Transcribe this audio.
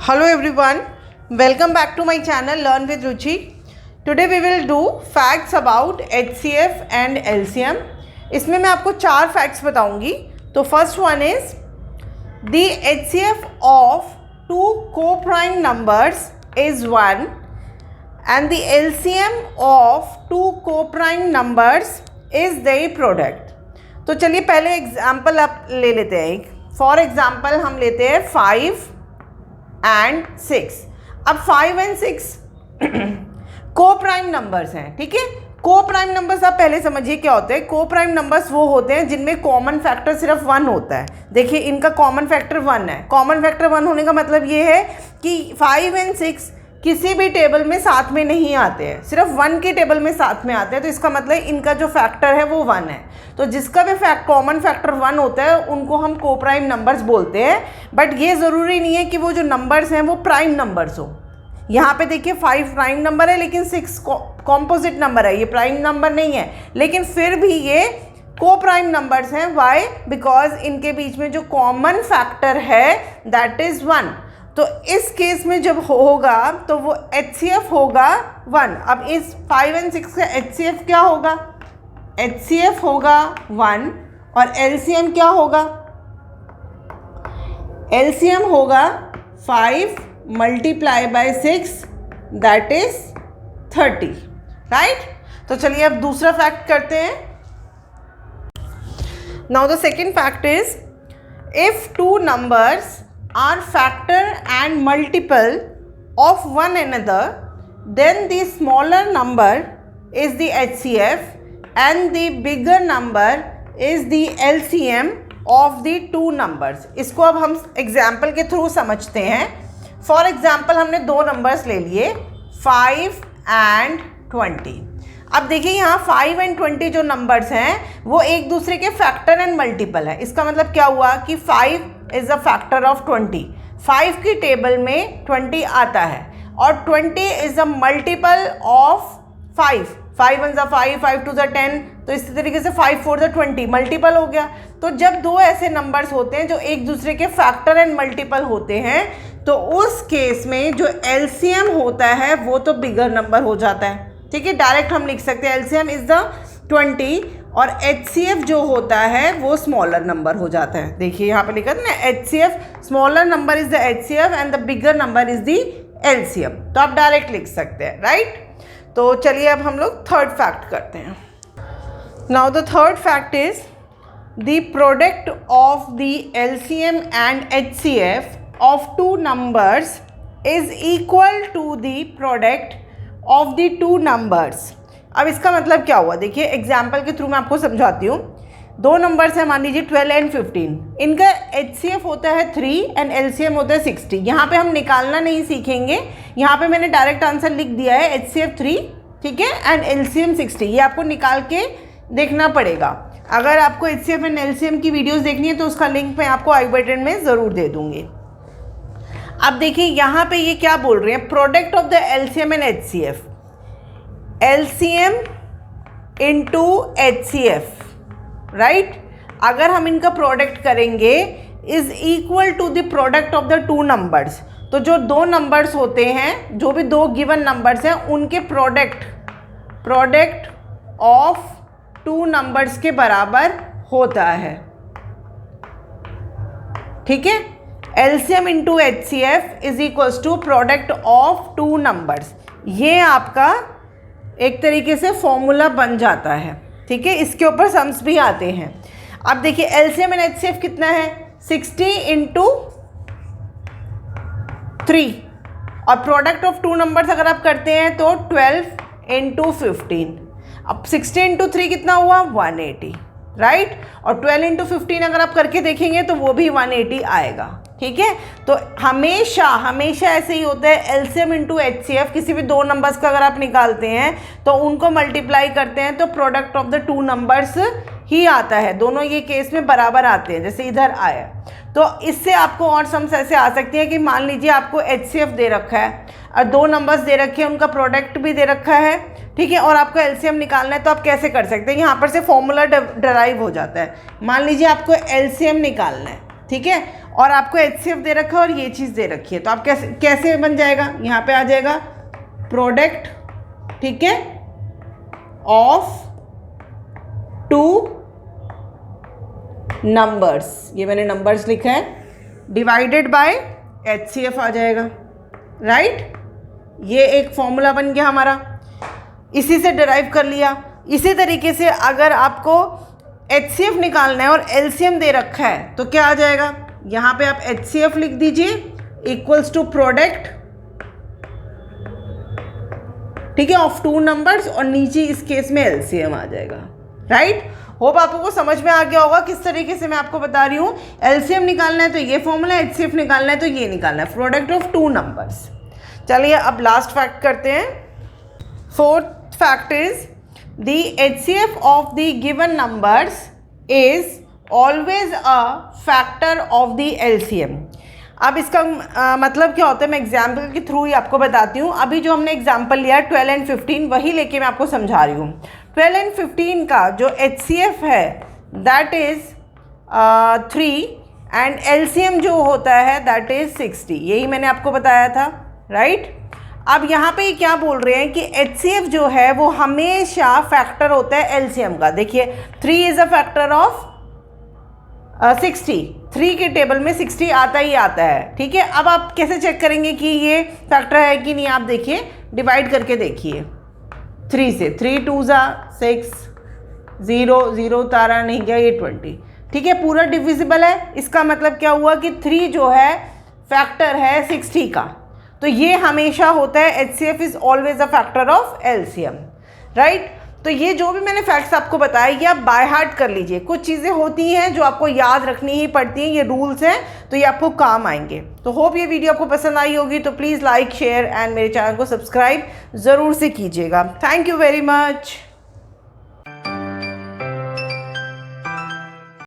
Hello everyone, welcome back to my channel Learn with Ruchi. Today we will do facts about HCF and LCM. इसमें मैं आपको 4 facts बताऊंगी. तो first one is the HCF of two co-prime numbers is 1 and the LCM of two co-prime numbers is their product. तो चलिए पहले example आप ले लेते हैं. फॉर एग्जाम्पल हम लेते हैं 5 एंड 6. अब 5 एंड 6 को प्राइम नंबर्स हैं. ठीक है, को प्राइम नंबर्स आप पहले समझिए क्या होते हैं. को प्राइम नंबर्स वो होते हैं जिनमें कॉमन फैक्टर सिर्फ 1 होता है. देखिए इनका कॉमन फैक्टर 1 है. कॉमन फैक्टर 1 होने का मतलब ये है कि 5 एंड 6 किसी भी टेबल में साथ में नहीं आते हैं, सिर्फ 1 के टेबल में साथ में आते हैं. तो इसका मतलब इनका जो फैक्टर है वो 1 है. तो जिसका भी कॉमन फैक्टर 1 होता है उनको हम को प्राइम नंबर्स बोलते हैं. बट ये ज़रूरी नहीं है कि वो जो नंबर्स हैं वो प्राइम नंबर्स हो. यहाँ पे देखिए 5 प्राइम नंबर है लेकिन 6 कॉम्पोजिट नंबर है, ये प्राइम नंबर नहीं है, लेकिन फिर भी ये को प्राइम नंबर्स हैं. वाई? बिकॉज इनके बीच में जो कॉमन फैक्टर है दैट इज़ 1. तो इस केस में जब होगा तो वो HCF होगा 1. अब इस 5 एंड 6 का HCF क्या होगा? HCF होगा 1 और LCM क्या होगा? LCM होगा 5 multiply by 6 that is 30. Right? तो चलिए अब दूसरा फैक्ट करते हैं. Now the second fact is if two numbers are factor and multiple of one another, then the smaller number is the HCF and the bigger number is the LCM of the two numbers. इसको अब हम example के through समझते हैं. For example हमने 2 numbers ले लिए 5 and 20. अब देखिए यहाँ 5 एंड 20 जो नंबर्स हैं वो एक दूसरे के फैक्टर एंड मल्टीपल है. इसका मतलब क्या हुआ कि 5 इज अ फैक्टर ऑफ 20. 5 की टेबल में 20 आता है और 20 इज अ मल्टीपल ऑफ 5. 5 1 ज़ा 5, 5 2 ज़ा 10. तो इसी तरीके से 5 4 ज़ा 20 मल्टीपल हो गया. तो जब 2 ऐसे नंबर्स होते हैं जो एक दूसरे के फैक्टर एंड मल्टीपल होते हैं तो उस केस में जो LCM होता है वो तो बिगर नंबर हो जाता है. ठीक है, डायरेक्ट हम लिख सकते हैं LCM इज द 20 और HCF जो होता है वो स्मॉलर नंबर हो जाता है. देखिए यहाँ पे लिखा है ना HCF, smaller number is the HCF and the bigger number is the LCM. तो आप डायरेक्ट लिख सकते हैं. राइट? तो चलिए अब हम लोग थर्ड फैक्ट करते हैं. Now the third fact is the product of the LCM and HCF of 2 numbers is equal to the product of the 2 numbers. अब इसका मतलब क्या हुआ? देखिए एग्जाम्पल के थ्रू मैं आपको समझाती हूँ. 2 नंबर्स हैं, मान लीजिए 12 एंड 15. इनका HCF होता है 3 एंड LCM होता है 60. यहाँ पे हम निकालना नहीं सीखेंगे, यहाँ पे मैंने डायरेक्ट आंसर लिख दिया है HCF 3, ठीक है, एंड LCM 60. ये आपको निकाल के देखना पड़ेगा. अगर आपको HCF एंड LCM की वीडियोज़ देखनी है तो उसका लिंक मैं आपको आई बटन में ज़रूर दे दूँगी. अब देखिए यहाँ पे ये क्या बोल रहे हैं, product of the LCM and HCF. LCM into HCF. Right? अगर हम इनका प्रोडक्ट करेंगे is equal to the product of the 2 numbers. तो जो 2 नंबर्स होते हैं, जो भी 2 गिवन नंबर्स हैं उनके प्रोडक्ट ऑफ 2 नंबर्स के बराबर होता है. ठीक है, LCM into HCF is equals to product of 2 numbers. ये आपका एक तरीके से फॉर्मूला बन जाता है. ठीक है, इसके ऊपर सम्स भी आते हैं. अब देखिए LCM एंड HCF कितना है? 60 इंटू 3 और प्रोडक्ट ऑफ 2 नंबर्स अगर आप करते हैं तो 12 इंटू 15. अब 60 इंटू 3 कितना हुआ? 180. राइट? और 12 इंटू 15 अगर आप करके देखेंगे तो वो भी 180 आएगा. ठीक है, तो हमेशा ऐसे ही होता है. LCM इंटू HCF किसी भी 2 नंबर्स का अगर आप निकालते हैं तो उनको मल्टीप्लाई करते हैं तो प्रोडक्ट ऑफ द 2 नंबर्स ही आता है. दोनों ये केस में बराबर आते हैं जैसे इधर आया. तो इससे आपको और सम्स ऐसे आ सकती है कि मान लीजिए आपको HCF दे रखा है और 2 नंबर्स दे रखे हैं, उनका प्रोडक्ट भी दे रखा है. ठीक है, और आपको LCM निकालना है तो आप कैसे कर सकते हैं? यहाँ पर से फॉर्मूला डराइव हो जाता है. मान लीजिए आपको LCM निकालना है. ठीक है, और आपको HCF दे रखा है और ये चीज़ दे रखी है, तो आप कैसे कैसे बन जाएगा, यहाँ पे आ जाएगा प्रोडक्ट, ठीक है, ऑफ टू नंबर्स, ये मैंने नंबर्स लिखा है, डिवाइडेड बाय HCF आ जाएगा, राइट। ये एक फॉर्मूला बन गया हमारा, इसी से डिराइव कर लिया। इसी तरीके से अगर आपको HCF निकालना है और LCM दे रखा है तो क्या आ जाएगा, यहाँ पे आप HCF लिख दीजिए इक्वल्स टू प्रोडक्ट, ठीक है, ऑफ टू नंबर्स, और नीचे इस केस में LCM आ जाएगा, राइट। होप आपको समझ में आ गया होगा किस तरीके से मैं आपको बता रही हूँ। LCM निकालना है तो ये फॉर्मूला, HCF निकालना है तो ये निकालना है, प्रोडक्ट ऑफ टू नंबर्स। चलिए अब लास्ट फैक्ट करते हैं। Fourth fact is the HCF of the given numbers is always a factor of the LCM। अब इसका मतलब क्या होता है, मैं एग्जाम्पल के थ्रू ही आपको बताती हूँ। अभी जो हमने एग्जाम्पल लिया 12 and 15 वही लेके मैं आपको समझा रही हूँ। 12 and 15 का जो HCF है दैट इज़ 3 एंड LCM जो होता है दैट इज़ 60, यही मैंने आपको बताया था, राइट। अब यहाँ पे क्या बोल रहे हैं कि HCF जो है वो हमेशा फैक्टर होता है LCM का। देखिए 3 इज़ अ फैक्टर ऑफ 60, 3 के टेबल में 60 आता ही आता है, ठीक है। अब आप कैसे चेक करेंगे कि ये फैक्टर है कि नहीं, आप देखिए डिवाइड करके देखिए 3 से, 3 2 6, 0 0 तारा नहीं गया, ये 20, ठीक है, पूरा डिविजिबल है। इसका मतलब क्या हुआ कि 3 जो है फैक्टर है 60 का, तो ये हमेशा होता है HCF is always a factor of LCM, right. तो ये जो भी मैंने फैक्ट्स आपको बताया ये आप बाय हार्ट कर लीजिए। कुछ चीज़ें होती हैं जो आपको याद रखनी ही पड़ती हैं, ये रूल्स हैं, तो ये आपको काम आएंगे। तो होप ये वीडियो आपको पसंद आई होगी, तो प्लीज़ लाइक शेयर एंड मेरे चैनल को सब्सक्राइब ज़रूर से कीजिएगा। Thank you very much.